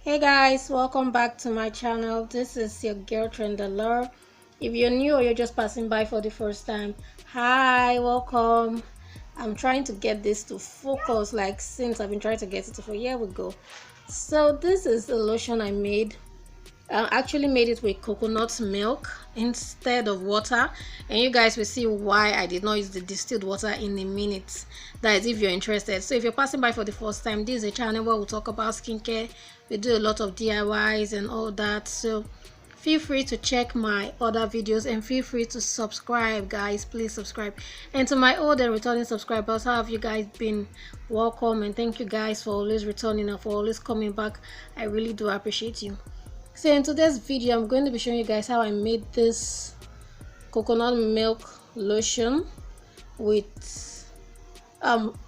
Hey guys, welcome back to my channel. This is your girl Trendaler. If you're new or you're just passing by for the first time, hi, welcome. I'm trying to get this to focus, like since I've been trying to get it to focus. Here we go. So this is a lotion I made. I actually made it with coconut milk instead of water, and you guys will see why I did not use the distilled water in a minute. That is if you're interested. So if you're passing by for the first time, this is a channel where we talk about skincare. We do a lot of DIYs and all that, so feel free to check my other videos and feel free to subscribe, guys. Please subscribe. And to my old and returning subscribers, how have you guys been? Welcome, and thank you guys for always returning and for always coming back. I really do appreciate you. So in today's video, I'm going to be showing you guys how I made this coconut milk lotion with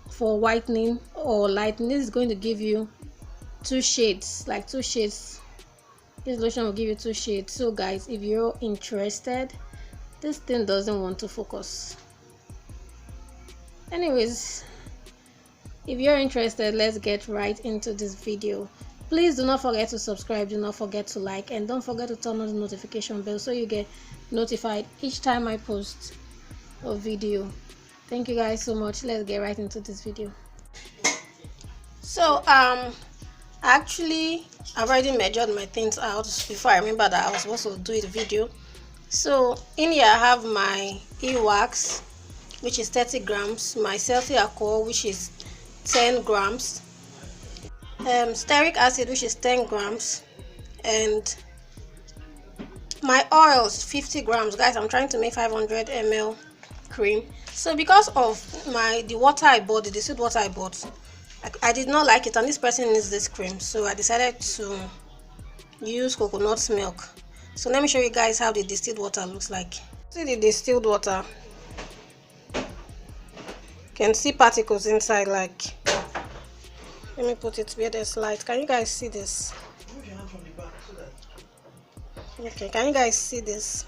for whitening or lightening. This is going to give you two shades. This lotion will give you two shades. So guys, if you're interested, this thing doesn't want to focus. Anyways, if you're interested, let's get right into this video. Please do not forget to subscribe, do not forget to like, and don't forget to turn on the notification bell so you get notified each time I post a video. Thank you guys so much. Let's get right into this video. So actually I've already measured my things out before I remember that I was supposed to do the video. So in here I have my e-wax, which is 30 grams, my selfie alcohol, which is 10 grams, stearic acid, which is 10 grams, and my oils 50 grams. Guys, I'm trying to make 500 ml cream. So because of the water I bought, the distilled water I bought, I did not like it, and this person needs this cream, so I decided to use coconut milk. So let me show you guys how the distilled water looks like. See the distilled water, you can see particles inside. Like, let me put it where there's light. Can you guys see this? Okay, can you guys see this?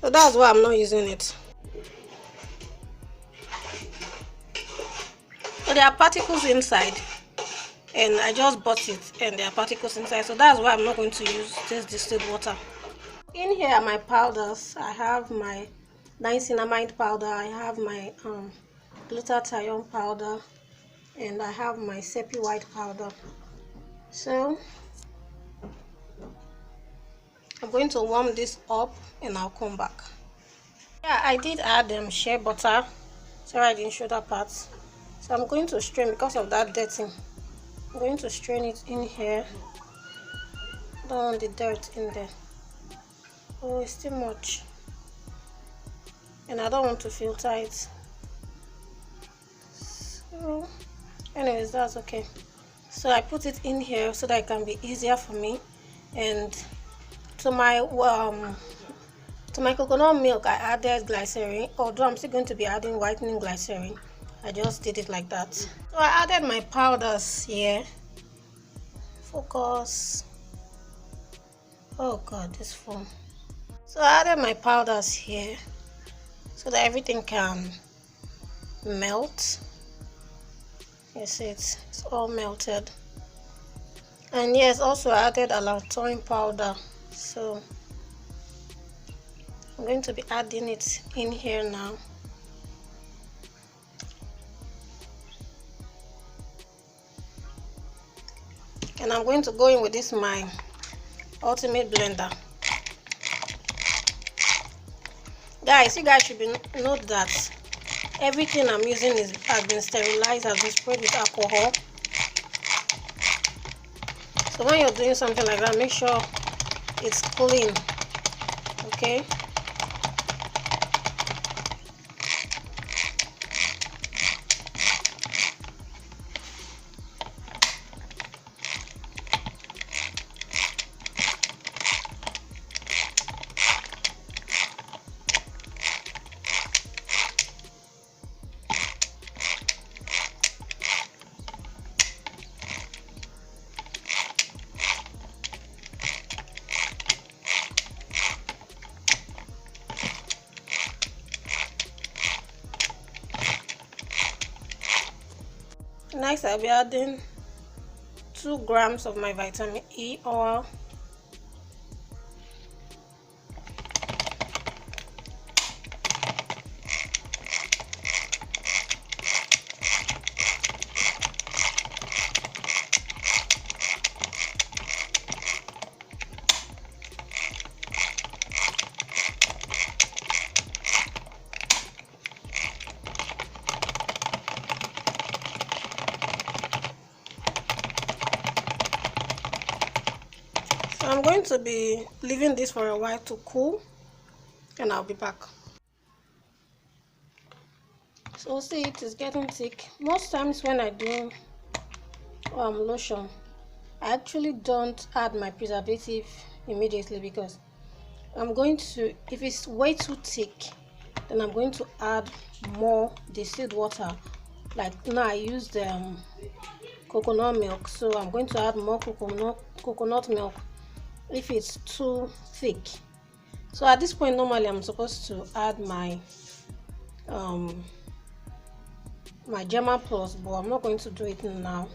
So that's why I'm not using it. So there are particles inside, and I just bought it and there are particles inside, so that's why I'm not going to use this distilled water. In here are my powders. I have my niacinamide powder, I have my glutathione powder, and I have my sepia white powder. So I'm going to warm this up and I'll come back. Yeah, I did add shea butter. Sorry I didn't show that part. So I'm going to strain because of that dirty. I'm going to strain it in here. Don't want the dirt in there. Oh, it's too much. And I don't want to filter it. So anyways, that's okay. So I put it in here so that it can be easier for me. And to my coconut milk I added glycerin, although I'm still going to be adding whitening glycerin. I just did it like that. So I added my powders here. Focus. Oh god, this phone. So I added my powders here so that everything can melt. You see it's all melted. And yes, also I added allantoin powder. So I'm going to be adding it in here now. And I'm going to go in with this my ultimate blender. Guys, you guys should note that everything I'm using has been sterilized, has been sprayed with alcohol. So when you're doing something like that, make sure it's clean. Okay? Next, I'll be adding 2 grams of my vitamin E oil. I'm going to be leaving this for a while to cool, and I'll be back. So see, it is getting thick. Most times when I do lotion, I actually don't add my preservative immediately, because I'm going to, if it's way too thick, then I'm going to add more distilled water. Like now I used coconut milk, so I'm going to add more coconut milk if it's too thick. So at this point, normally I'm supposed to add my my German Plus, but I'm not going to do it now,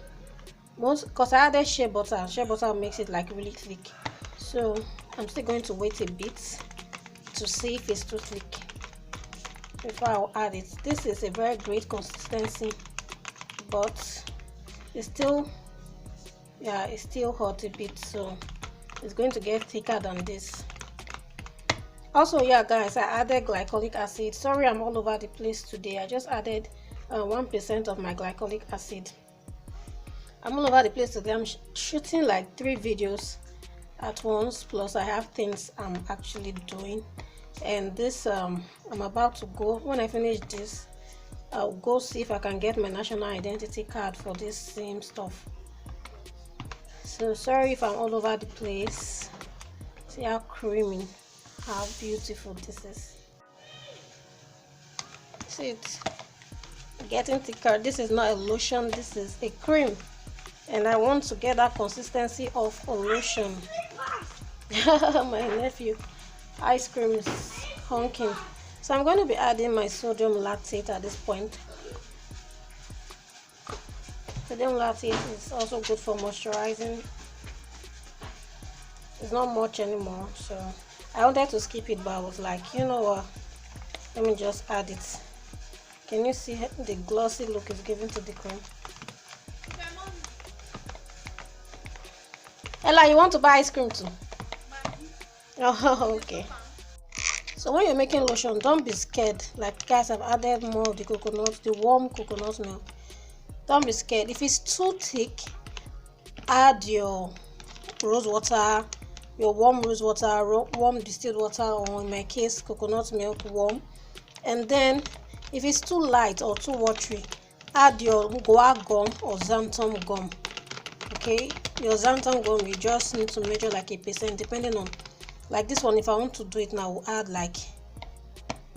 because I added shea butter. Shea butter makes it like really thick, so I'm still going to wait a bit to see if it's too thick before I'll add it. This is a very great consistency, but it's still, yeah, it's still hot a bit, so it's going to get thicker than this. Also, yeah guys, I added glycolic acid. Sorry, I'm all over the place today. I just added 1% of my glycolic acid. I'm all over the place today. I'm shooting like 3 videos at once, plus I have things I'm actually doing. And this I'm about to go, when I finish this, I'll go see if I can get my national identity card for this same stuff. So sorry if I'm all over the place. See how creamy, how beautiful this is. See, it's getting thicker. This is not a lotion, this is a cream, and I want to get that consistency of a lotion. My nephew, ice cream is honking. So I'm going to be adding my sodium lactate at this point. Sodium lactate is also good for moisturizing. It's not much anymore, so I wanted to skip it, but I was like, you know what, let me just add it. Can you see the glossy look it's giving to the cream? Ella, you want to buy ice cream too? Oh, okay. So when you're making lotion, don't be scared. Like guys, I've added more of the warm coconut milk. Don't be scared. If it's too thick, add your rose water, your warm rose water, warm distilled water, or in my case, coconut milk warm. And then if it's too light or too watery, add your guar gum or xanthan gum. Okay, your xanthan gum, you just need to measure like 1%, depending on, like this one, if I want to do it now, I'll add like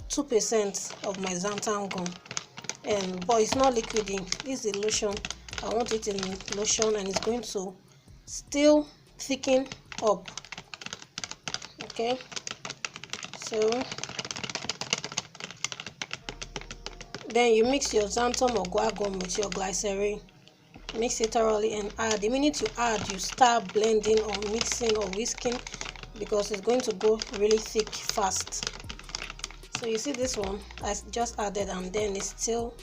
2% of my xanthan gum. But it's not liquid ink. This is a lotion. I want it in lotion, and it's going to still thicken up. Okay, so then you mix your xanthan or guar gum with your glycerin. Mix it thoroughly and add. The minute you add, you start blending or mixing or whisking, because it's going to go really thick fast. So you see this one I just added, and then it's still,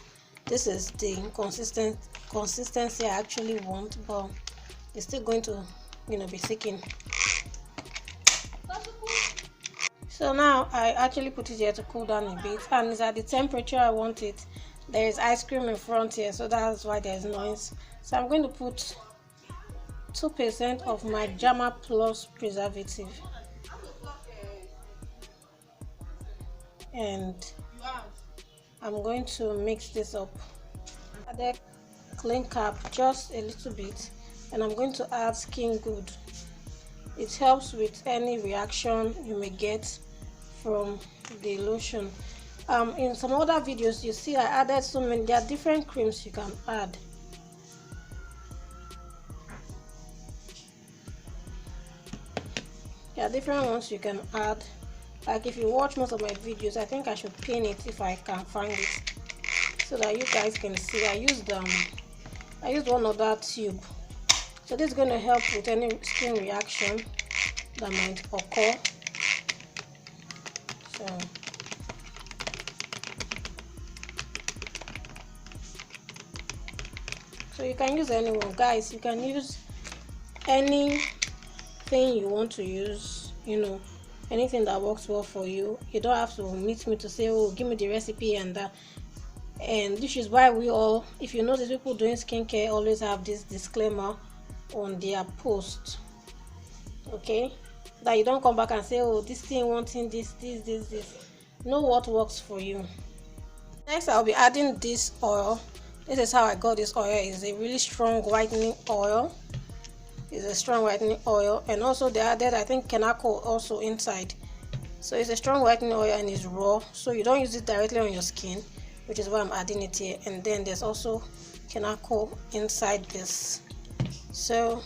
this is the consistency I actually want, but it's still going to, you know, be thickened. So now I actually put it here to cool down a bit, and it's at the temperature I want it. There is ice cream in front here, so that's why there's noise. So I'm going to put 2% of my German Plus preservative, and I'm going to mix this up. Add a clean cap just a little bit, and I'm going to add Skin Good. It helps with any reaction you may get from the lotion. In some other videos you see I added so many. There are different creams you can add. There are different ones you can add. Like if you watch most of my videos, I think I should pin it if I can find it, so that you guys can see. I used I used one other tube. So this is going to help with any skin reaction that might occur. So you can use anyone, guys. You can use anything you want to use, you know, anything that works well for you. You don't have to meet me to say, oh, give me the recipe and that. And this is why we all, if you notice, people doing skincare always have this disclaimer on their post, okay, that you don't come back and say, oh, this thing wanting this. Know what works for you. Next, I'll be adding this oil. This is how I got this oil. It's a really strong whitening oil. It's a strong whitening oil, and also they added, I think, Kanako also inside. So it's a strong whitening oil and it's raw, so you don't use it directly on your skin, which is why I'm adding it here. And then there's also Kanako inside this, so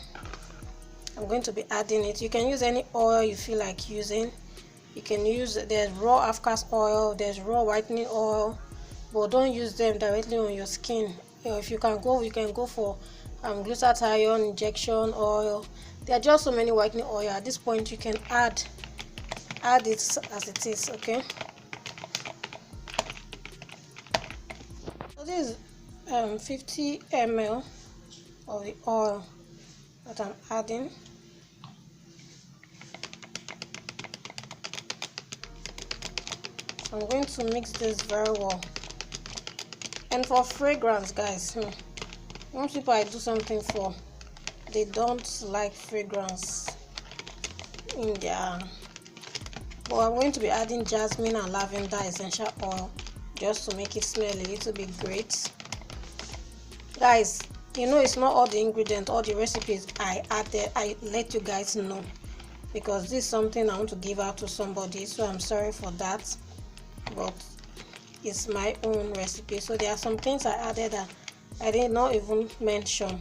I'm going to be adding it. You can use any oil you feel like using. You can use, there's raw avocado oil, there's raw whitening oil, but don't use them directly on your skin. If you can go, you can go for glutathione injection oil. There are just so many whitening oil. At this point, you can add it as it is. Okay, so this is 50 ml of the oil that I'm adding. I'm going to mix this very well. And for fragrance, guys, most people I do something for, they don't like fragrance in their, but I'm going to be adding jasmine and lavender essential oil just to make it smell a little bit great. Guys, you know, it's not all the ingredients, all the recipes I added, I let you guys know, because this is something I want to give out to somebody, so I'm sorry for that, but it's my own recipe. So there are some things I added that I did not even mention,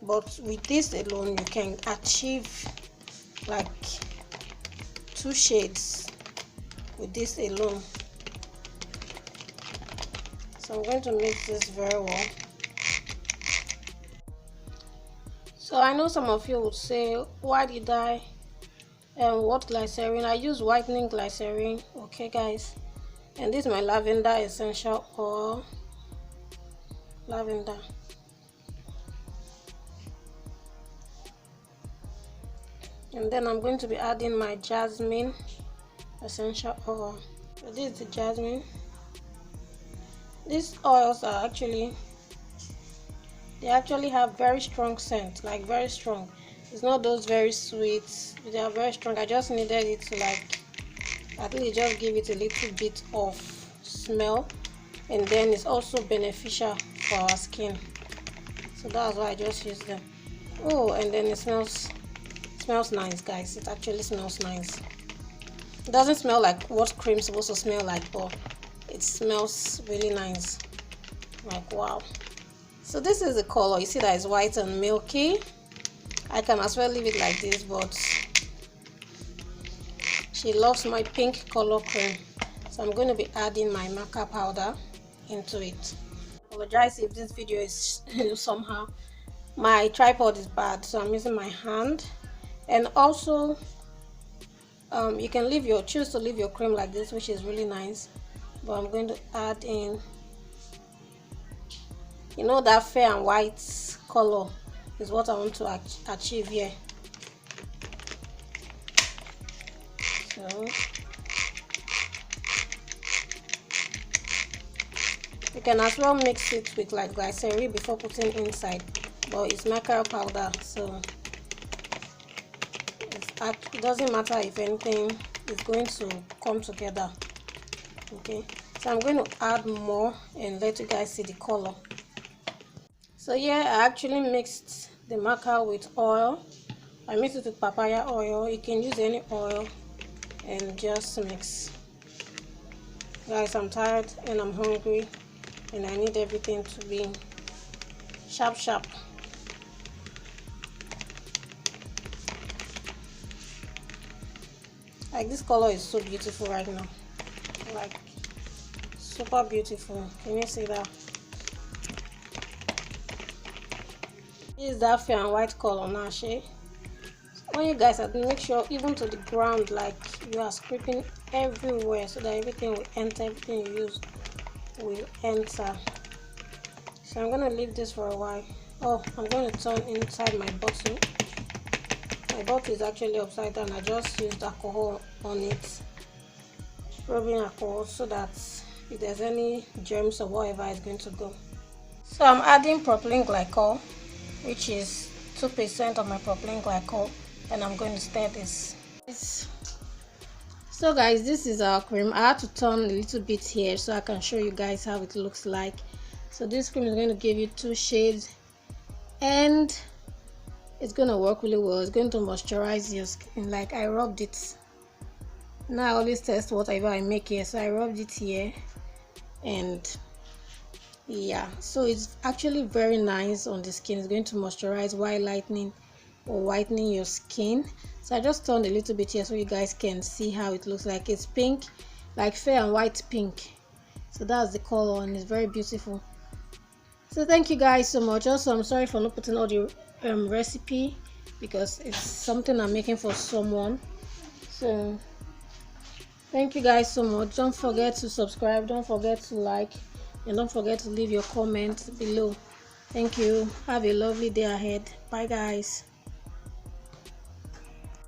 but with this alone you can achieve like 2 shades with this alone. So I'm going to mix this very well. So I know some of you would say, why did I what glycerin? I use whitening glycerin. Okay, guys, and this is my lavender essential oil. Lavender. And then I'm going to be adding my jasmine essential oil. So this is the jasmine. These oils are actually, they actually have very strong scent, like very strong. It's not those very sweet, they are very strong. I just needed it to like at least just give it a little bit of smell, and then it's also beneficial for our skin, so that's why I just use them. Oh, and then it smells nice, guys. It actually smells nice. It doesn't smell like what cream is supposed to smell like, but it smells really nice, like wow. So this is the color. You see that it's white and milky. I can as well leave it like this, but she loves my pink color cream, so I'm going to be adding my maca powder into it. Apologize if this video is somehow, my tripod is bad, so I'm using my hand. And also you can choose to leave your cream like this, which is really nice, but I'm going to add in, you know, that fair and white color is what I want to achieve here. So you can as well mix it with like glycerin before putting inside, but it's mackerel powder, so it doesn't matter if anything is going to come together. Okay, so I'm going to add more and let you guys see the color. So yeah, I actually mixed the mackerel with oil. I mixed it with papaya oil. You can use any oil and just mix. Guys, I'm tired and I'm hungry and I need everything to be sharp. Like, this color is so beautiful right now, like super beautiful. Can you see that? This is that fair and white color now, shey. When you guys are doing, make sure even to the ground, like you are scraping everywhere so that everything will enter, everything you use will enter. So I'm gonna leave this for a while. Oh, I'm going to turn inside my bottle. My bottle is actually upside down. I just used alcohol on it, rubbing alcohol, so that if there's any germs or whatever, it's going to go. So I'm adding propylene glycol, which is 2% of my propylene glycol, and I'm going to stir this. So guys, this is our cream. I had to turn a little bit here so I can show you guys how it looks like. So this cream is going to give you 2 shades, and it's going to work really well. It's going to moisturize your skin. Like, I rubbed it. Now I always test whatever I make here, so I rubbed it here, and yeah, so it's actually very nice on the skin. It's going to moisturize while lightening or whitening your skin. So I just turned a little bit here so you guys can see how it looks like. It's pink, like fair and white pink. So that's the color, and it's very beautiful. So thank you guys so much. Also, I'm sorry for not putting all the recipe, because it's something I'm making for someone. So thank you guys so much. Don't forget to subscribe, don't forget to like, and don't forget to leave your comments below. Thank you. Have a lovely day ahead. Bye guys.